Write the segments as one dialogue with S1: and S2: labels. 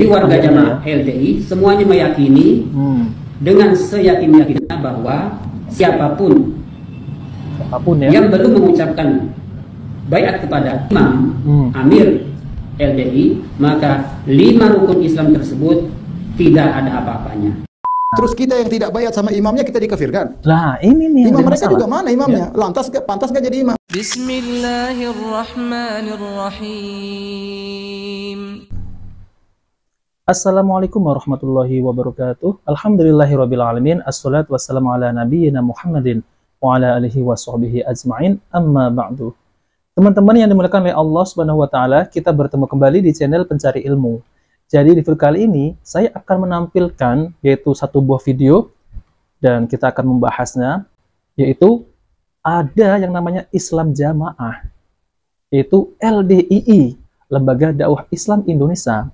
S1: Di warga jamaah LDI semuanya meyakini dengan seyakin-yakinnya bahwa siapapun yang belum mengucapkan baiat kepada Imam Amir LDI, maka 5 rukun Islam tersebut tidak ada apa-apanya.
S2: Terus kita yang tidak baiat sama imamnya kita dikafirkan.
S3: Nah, ini nih
S2: imam mereka juga mana imamnya? Lantas pantas nggak jadi imam?
S4: Bismillahirrahmanirrahim.
S3: Assalamualaikum warahmatullahi wabarakatuh. Alhamdulillahirabbil alamin. Assalatu wassalamu ala nabiyyina Muhammadin wa ala alihi washabbihi ajmain. Amma ba'du. Teman-teman yang dimuliakan oleh Allah Subhanahu wa taala, kita bertemu kembali di channel Pencari Ilmu. Jadi di video kali ini saya akan menampilkan yaitu satu buah video dan kita akan membahasnya, yaitu ada yang namanya Islam Jamaah, yaitu LDII, Lembaga Dakwah Islam Indonesia,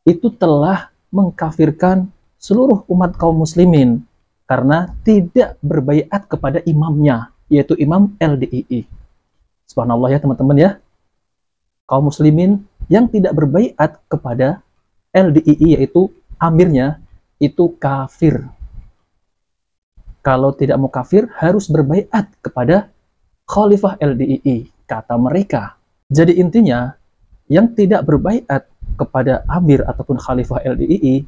S3: itu telah mengkafirkan seluruh umat kaum muslimin karena tidak berbaiat kepada imamnya, yaitu Imam LDII. Subhanallah ya teman-teman ya, kaum muslimin yang tidak berbaiat kepada LDII yaitu amirnya itu kafir. Kalau tidak mau kafir harus berbaiat kepada Khalifah LDII, kata mereka. Jadi intinya yang tidak berbaiat kepada amir ataupun Khalifah LDII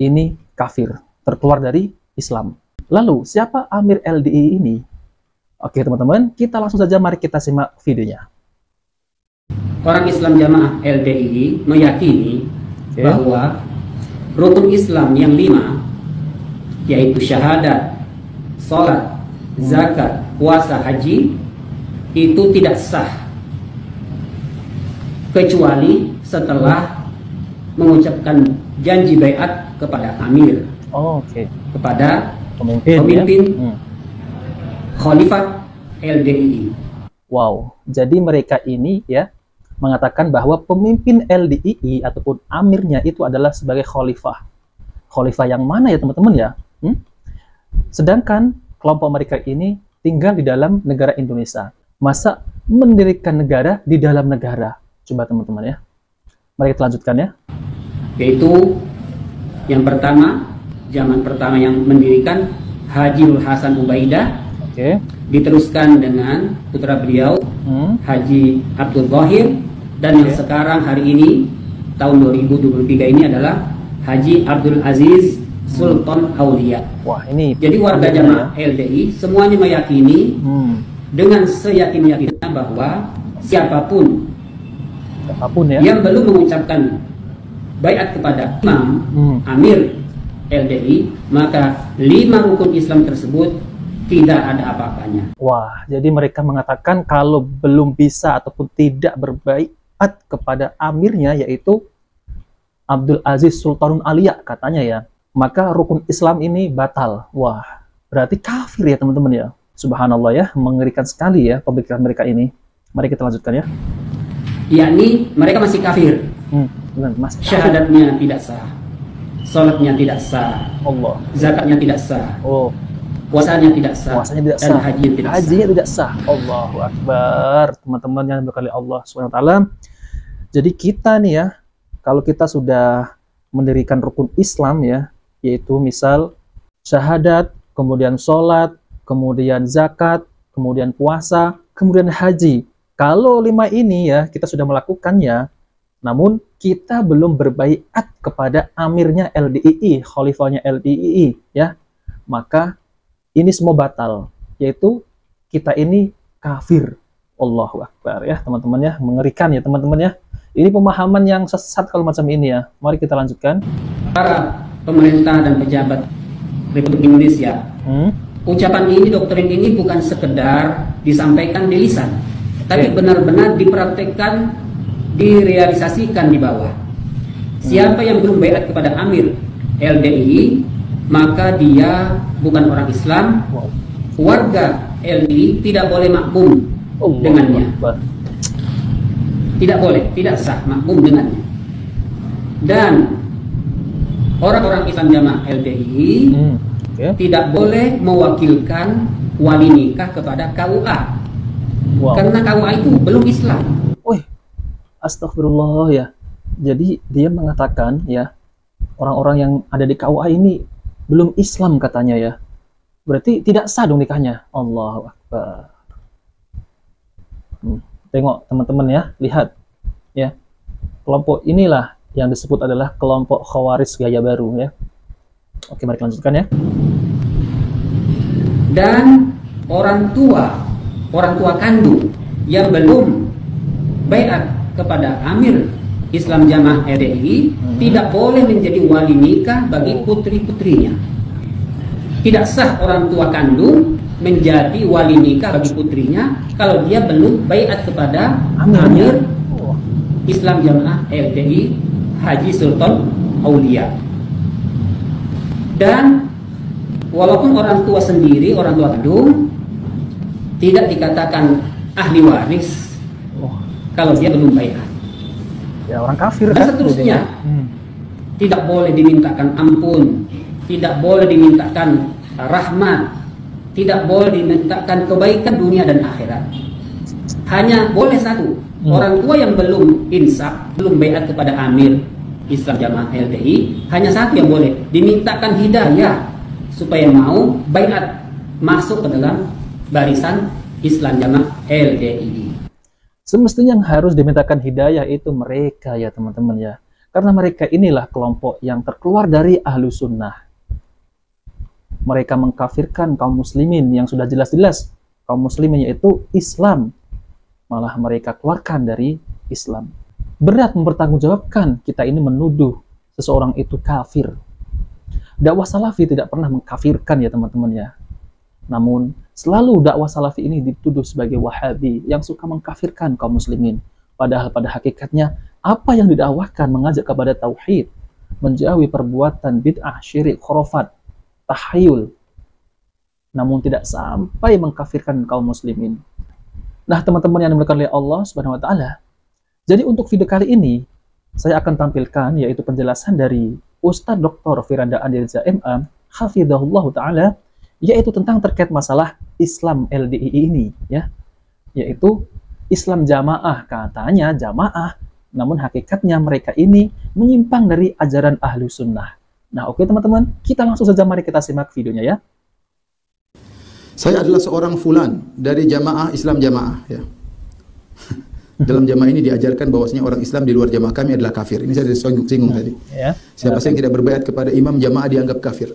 S3: ini kafir, terkeluar dari Islam. Lalu siapa amir LDII ini? Oke teman-teman, kita langsung saja mari kita simak videonya.
S1: Orang Islam Jamaah LDII meyakini bahwa rukun Islam yang 5, yaitu syahadat, sholat, zakat, puasa, haji, itu tidak sah kecuali setelah mengucapkan janji baiat kepada amir, kepada pemimpin Khalifah LDII.
S3: Wow, jadi mereka ini ya mengatakan bahwa pemimpin LDII ataupun amirnya itu adalah sebagai khalifah. Khalifah yang mana ya teman-teman ya? Sedangkan kelompok mereka ini tinggal di dalam negara Indonesia. Masa mendirikan negara di dalam negara? Coba teman-teman ya. Mari kita lanjutkan ya.
S1: Yaitu yang pertama, zaman pertama yang mendirikan Haji Nur Hasan Ubaidah. Diteruskan dengan putra beliau Haji Abdul Zahir, dan yang sekarang hari ini tahun 2023 ini adalah Haji Abdul Aziz Sultan Aulia.
S3: Wah, ini
S1: jadi warga jamaah LDI semuanya meyakini dengan seyakin-yakinnya bahwa siapapun
S3: ya,
S1: yang belum mengucapkan baiat kepada Imam Amir LDI, maka 5 rukun Islam tersebut tidak ada apa-apanya.
S3: Wah, jadi mereka mengatakan kalau belum bisa ataupun tidak berbaiat kepada amirnya yaitu Abdul Aziz Sultanun Aulia katanya ya, maka rukun Islam ini batal. Wah, berarti kafir ya teman-teman ya. Subhanallah ya, mengerikan sekali ya pemikiran mereka ini. Mari kita lanjutkan ya.
S1: Yakni mereka masih kafir. Syahadatnya tidak sah, sholatnya tidak sah, zakatnya tidak sah, puasanya tidak sah, dan hajinya
S3: tidak sah. Allahu Akbar. Teman-teman yang berkali Allah SWT. Jadi kita nih ya, kalau kita sudah mendirikan rukun Islam ya, yaitu misal syahadat, kemudian sholat, kemudian zakat, kemudian puasa, kemudian haji. Kalau 5 ini ya kita sudah melakukannya, namun kita belum berbaiat kepada amirnya LDII, khalifahnya LDII ya, maka ini semua batal, yaitu kita ini kafir. Allahu Akbar ya teman-teman ya, mengerikan ya teman-teman ya. Ini pemahaman yang sesat kalau macam ini ya. Mari kita lanjutkan.
S1: Para pemerintah dan pejabat Republik Indonesia, ucapan ini, doktrin ini bukan sekedar disampaikan di lisan, tapi benar-benar dipraktekkan, direalisasikan di bawah. Siapa yang belum baiat kepada Amir LDII, maka dia bukan orang Islam. Warga LDII tidak boleh makmum dengannya. Tidak boleh, tidak sah makmum dengannya. Dan orang-orang Islam Jamaah LDII tidak boleh mewakilkan wali nikah kepada KUA. Karena KUA itu belum Islam.
S3: Astagfirullah ya. Jadi dia mengatakan ya, orang-orang yang ada di KUA ini belum Islam katanya ya. Berarti tidak sah dong nikahnya. Allahu Akbar. Tengok teman-teman ya, lihat ya. Kelompok inilah yang disebut adalah kelompok Khawarij gaya baru ya. Oke, mari kita lanjutkan ya.
S1: Dan orang tua kandung yang belum baiat kepada Amir Islam Jamaah LDI tidak boleh menjadi wali nikah bagi putri-putrinya. Tidak sah orang tua kandung menjadi wali nikah bagi putrinya kalau dia belum baiat kepada Amir Islam Jamaah LDI Haji Sultan Aulia. Dan walaupun orang tua sendiri, orang tua kandung tidak dikatakan ahli waris kalau dia belum baiat.
S3: Ya orang kafir
S1: dan seterusnya. Tidak boleh dimintakan ampun, tidak boleh dimintakan rahmat, tidak boleh dimintakan kebaikan dunia dan akhirat. Hanya boleh satu, orang tua yang belum insaf, belum baiat kepada Amir Islam Jamaah LDI, hanya satu yang boleh dimintakan hidayah supaya mau baiat masuk ke dalam barisan Islam Jamaah LDI.
S3: Semestinya yang harus dimintakan hidayah itu mereka ya teman-teman ya. Karena mereka inilah kelompok yang terkeluar dari ahlu sunnah. Mereka mengkafirkan kaum muslimin yang sudah jelas-jelas kaum muslimin yaitu Islam. Malah mereka keluarkan dari Islam. Berat mempertanggungjawabkan kita ini menuduh seseorang itu kafir. Dakwah salafi tidak pernah mengkafirkan ya teman-teman ya. Namun selalu dakwah salafi ini dituduh sebagai wahabi yang suka mengkafirkan kaum muslimin. Padahal pada hakikatnya apa yang didakwahkan mengajak kepada tauhid, menjauhi perbuatan bid'ah, syirik, khurafat, takhayul. Namun tidak sampai mengkafirkan kaum muslimin. Nah, teman-teman yang dimuliakan oleh Allah Subhanahu wa taala. Jadi untuk video kali ini saya akan tampilkan yaitu penjelasan dari Ustadz Dr. Firanda Andirza MA hafizahullah taala yaitu tentang terkait masalah Islam LDI ini ya, yaitu Islam jamaah, katanya jamaah namun hakikatnya mereka ini menyimpang dari ajaran ahlu sunnah. Nah oke teman-teman, kita langsung saja mari kita simak videonya ya.
S2: Saya adalah seorang fulan dari jamaah Islam jamaah ya. Dalam jamaah ini diajarkan bahwasanya orang Islam di luar jamaah kami adalah kafir. Ini saya sudah singgung tadi ya. Siapa yang tidak berbaiat kepada imam jamaah dianggap kafir.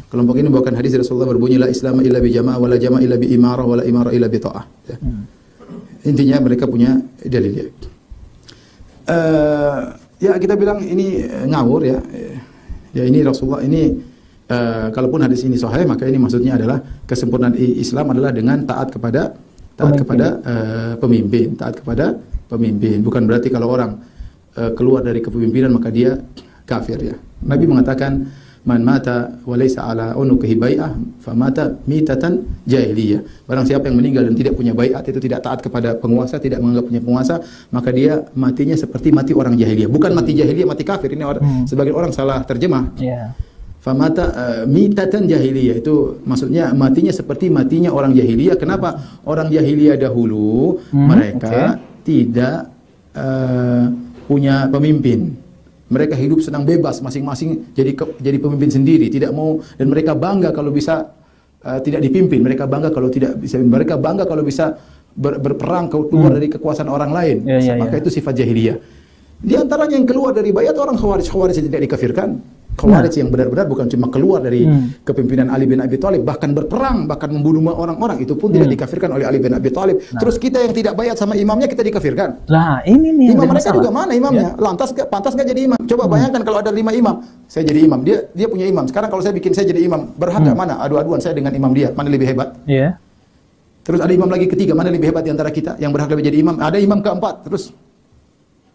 S2: Kelompok ini membawakan hadis Rasulullah berbunyi la Islam illa bi jamaah wala jamaah illa bi imarah wala imarah illa bi ta'ah ya. Intinya mereka punya dalil ya. Ya kita bilang ini ngawur ya. Ya ini Rasulullah ini kalaupun hadis ini sahih maka ini maksudnya adalah kesempurnaan Islam adalah dengan taat kepada pemimpin, taat kepada pemimpin. Bukan berarti kalau orang keluar dari kepemimpinan maka dia kafir ya. Nabi mengatakan man mata wa laysa ala unuqihi bai'ah famata mitatan jahiliyah. Barang siapa yang meninggal dan tidak punya baiat, itu tidak taat kepada penguasa, tidak menganggap punya penguasa, maka dia matinya seperti mati orang jahiliyah. Bukan mati jahiliyah, mati kafir. Ini sebagian orang salah terjemah. Famata mitatan jahiliyah itu maksudnya matinya seperti matinya orang jahiliyah. Kenapa? Orang jahiliyah dahulu mereka tidak punya pemimpin. Mereka hidup senang bebas masing-masing jadi pemimpin sendiri, tidak mau, dan mereka bangga kalau bisa tidak dipimpin. Mereka bangga kalau tidak bisa. Mereka bangga kalau bisa berperang keluar dari kekuasaan orang lain. Maka itu sifat jahiliyah. Di antaranya yang keluar dari bayat orang Khawarij yang tidak dikafirkan. Khawarij yang benar-benar bukan cuma keluar dari kepemimpinan Ali bin Abi Thalib, bahkan berperang, bahkan membunuh orang-orang, itu pun tidak dikafirkan oleh Ali bin Abi Thalib. Terus kita yang tidak bayat sama imamnya kita dikafirkan.
S3: Lah ini nih
S2: imam mereka juga mana imamnya? Lantas pantas nggak jadi imam? Coba bayangkan kalau ada 5 imam, saya jadi imam, dia punya imam. Sekarang kalau saya bikin saya jadi imam, berhak nggak mana? Adu-aduan saya dengan imam dia, mana lebih hebat? Terus ada imam lagi ketiga, mana lebih hebat di antara kita yang berhak lebih jadi imam? Ada imam keempat, terus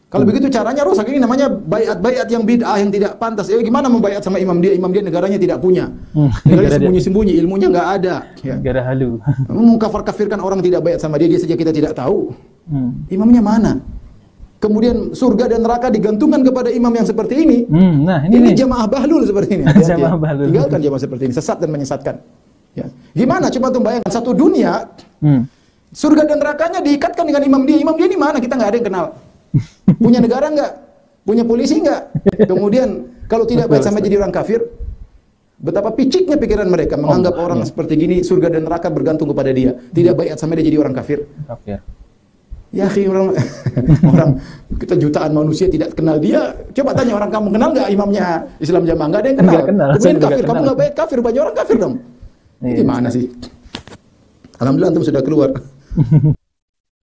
S2: kalau begitu caranya rusak. Ini namanya bayat yang bid'ah yang tidak pantas. Gimana membayat sama imam dia? Imam dia negaranya tidak punya. Negaranya sembunyi-sembunyi, ilmunya nggak ada. Ya.
S3: Negara halu.
S2: Mengkafir-kafirkan orang tidak bayat sama dia saja kita tidak tahu. Imamnya mana? Kemudian surga dan neraka digantungkan kepada imam yang seperti ini.
S3: Nah,
S2: ini jamaah bahlul seperti ini.
S3: Jamaah bahlul.
S2: Tinggalkan jamaah seperti ini, sesat dan menyesatkan. Ya. Gimana? Coba tuh bayangkan satu dunia, surga dan nerakanya diikatkan dengan imam dia. Imam dia ini mana? Kita nggak ada yang kenal. Punya negara nggak? Punya polisi enggak? Kemudian kalau tidak bait sama jadi orang kafir. Betapa piciknya pikiran mereka menganggap orang seperti gini surga dan neraka bergantung kepada dia. Tidak baiat sama dia jadi orang kafir. Ya akhi, orang kita jutaan manusia tidak kenal dia. Coba tanya orang, kamu kenal nggak imamnya Islam Jamaah? Nggak ada yang kenal. Kemudian kafir, kamu nggak baiat kafir, banyak orang kafir dong. Gimana sih? Alhamdulillah antum sudah keluar.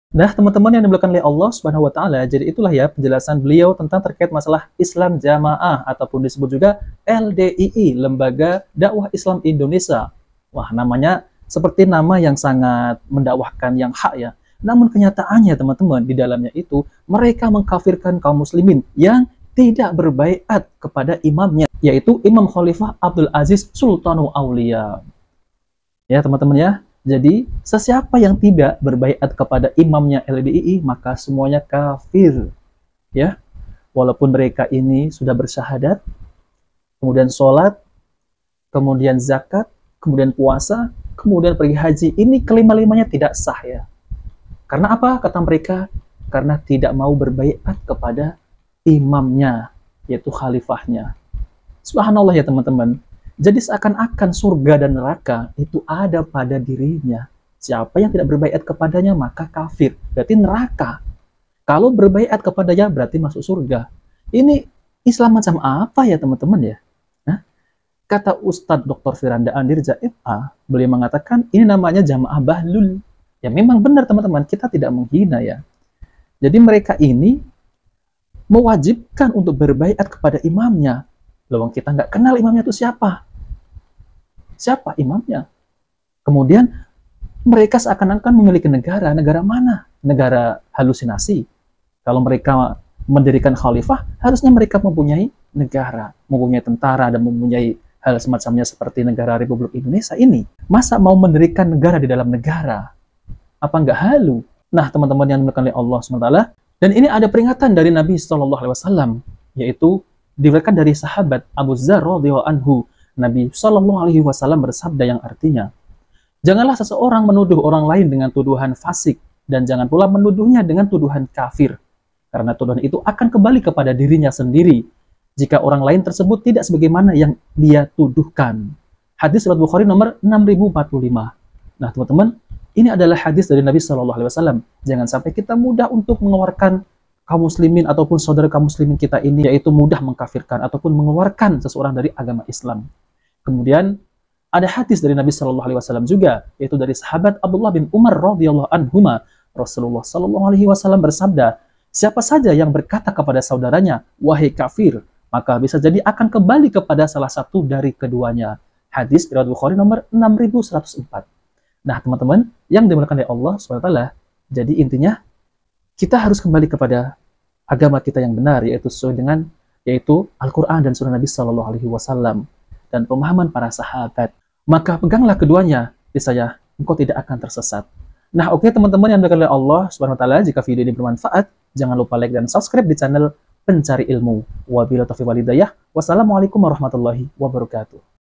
S3: Nah, teman-teman yang dimuliakan oleh Allah Subhanahu wa taala, jadi itulah ya penjelasan beliau tentang terkait masalah Islam Jamaah ataupun disebut juga LDII, Lembaga Dakwah Islam Indonesia. Wah, namanya seperti nama yang sangat mendakwahkan yang hak ya. Namun kenyataannya teman-teman, di dalamnya itu mereka mengkafirkan kaum muslimin yang tidak berbaiat kepada imamnya, yaitu Imam Khalifah Abdul Aziz Sultanul Aulia. Ya, teman-teman ya. Jadi, sesiapa yang tidak berbaiat kepada imamnya LDII, maka semuanya kafir. Ya, walaupun mereka ini sudah bersyahadat, kemudian sholat, kemudian zakat, kemudian puasa, kemudian pergi haji. Ini kelima-limanya tidak sah ya. Karena apa? Kata mereka, karena tidak mau berbaiat kepada imamnya, yaitu khalifahnya. Subhanallah ya teman-teman. Jadi seakan-akan surga dan neraka itu ada pada dirinya. Siapa yang tidak berbaiat kepadanya maka kafir, berarti neraka. Kalau berbaiat kepadanya berarti masuk surga. Ini Islam macam apa ya teman-teman ya? Nah, kata Ustadz Dr. Firanda Andirja FA, beliau mengatakan ini namanya jamaah bahlul. Ya memang benar teman-teman, kita tidak menghina ya. Jadi mereka ini mewajibkan untuk berbaiat kepada imamnya. Loh, kita nggak kenal imamnya itu siapa. Siapa imamnya? Kemudian mereka seakan-akan memiliki negara. Negara mana? Negara halusinasi. Kalau mereka mendirikan khalifah, harusnya mereka mempunyai negara, mempunyai tentara, dan mempunyai hal semacamnya seperti negara Republik Indonesia ini. Masa mau mendirikan negara di dalam negara? Apa nggak halu? Nah, teman-teman yang dimuliakan oleh Allah SWT, dan ini ada peringatan dari Nabi SAW, yaitu diberikan dari sahabat Abu Dzar radhiyallahu anhu. Nabi SAW bersabda yang artinya, janganlah seseorang menuduh orang lain dengan tuduhan fasik, dan jangan pula menuduhnya dengan tuduhan kafir, karena tuduhan itu akan kembali kepada dirinya sendiri, jika orang lain tersebut tidak sebagaimana yang dia tuduhkan. Hadis riwayat Bukhari nomor 6045. Nah teman-teman, ini adalah hadis dari Nabi SAW. Jangan sampai kita mudah untuk mengeluarkan kaum muslimin ataupun saudara kaum muslimin kita ini, yaitu mudah mengkafirkan ataupun mengeluarkan seseorang dari agama Islam. Kemudian ada hadis dari Nabi SAW juga, yaitu dari sahabat Abdullah bin Umar radhiyallahu anhuma. Rasulullah SAW bersabda, siapa saja yang berkata kepada saudaranya, wahai kafir, maka bisa jadi akan kembali kepada salah satu dari keduanya. Hadis riwayat Bukhari nomor 6104. Nah teman-teman yang dimuliakan oleh Allah SWT, jadi intinya kita harus kembali kepada agama kita yang benar, yaitu sesuai dengan Al-Quran dan Sunnah Nabi SAW dan pemahaman para sahabat. Maka peganglah keduanya, niscaya engkau tidak akan tersesat. Nah, oke teman-teman yang dimuliakan oleh Allah SWT, jika video ini bermanfaat, jangan lupa like dan subscribe di channel Pencari Ilmu. Wabillahi taufiq wal hidayah. Wassalamualaikum warahmatullahi wabarakatuh.